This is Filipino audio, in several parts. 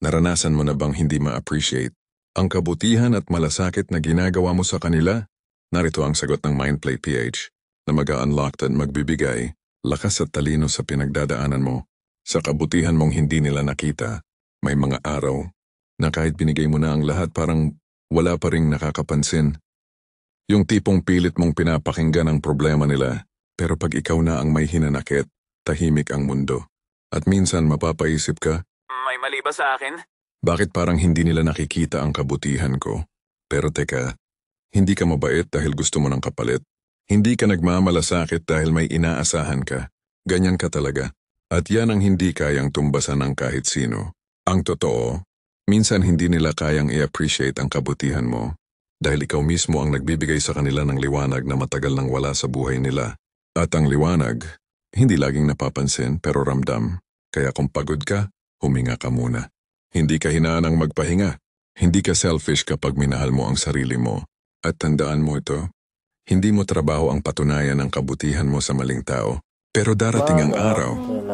Naranasan mo na bang hindi ma-appreciate ang kabutihan at malasakit na ginagawa mo sa kanila? Narito ang sagot ng Mindplay PH na mag-a-unlock at magbibigay lakas at talino sa pinagdadaanan mo. Sa kabutihan mong hindi nila nakita, may mga araw na kahit binigay mo na ang lahat parang wala pa ring nakakapansin. Yung tipong pilit mong pinapakinggan ang problema nila, pero pag ikaw na ang may hinanakit, tahimik ang mundo. At minsan mapapaisip ka, May mali ba sa akin? bakit parang hindi nila nakikita ang kabutihan ko? Pero teka, hindi ka mabait dahil gusto mo ng kapalit. Hindi ka nagmamalasakit dahil may inaasahan ka. Ganyan ka talaga. At yan ang hindi kayang tumbasan ng kahit sino. Ang totoo, minsan hindi nila kayang i-appreciate ang kabutihan mo dahil ikaw mismo ang nagbibigay sa kanila ng liwanag na matagal nang wala sa buhay nila. At ang liwanag, hindi laging napapansin pero ramdam. Kaya kung pagod ka, huminga ka muna. Hindi ka hinaanang magpahinga. Hindi ka selfish kapag minahal mo ang sarili mo. At tandaan mo ito, hindi mo trabaho ang patunayan ng kabutihan mo sa maling tao. Pero darating ang araw,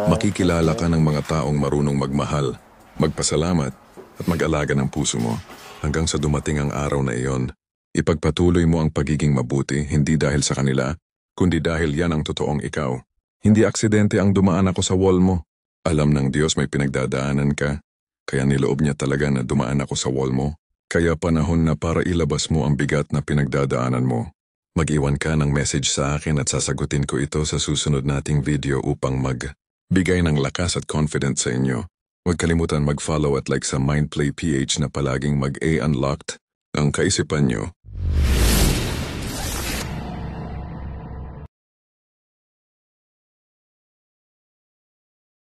makikilala ka ng mga taong marunong magmahal, magpasalamat, at mag-alaga ng puso mo. Hanggang sa dumating ang araw na iyon, ipagpatuloy mo ang pagiging mabuti hindi dahil sa kanila, kundi dahil yan ang totoong ikaw. Hindi aksidente ang dumaan ako sa wall mo. Alam ng Diyos may pinagdadaanan ka, kaya niloob niya talaga na dumaan ako sa wall mo. Kaya panahon na para ilabas mo ang bigat na pinagdadaanan mo. Mag-iwan ka ng message sa akin at sasagutin ko ito sa susunod nating video upang magbigay ng lakas at confidence sa inyo. Huwag kalimutan mag-follow at like sa Mindplay PH na palaging mag-A-unlocked ang kaisipan nyo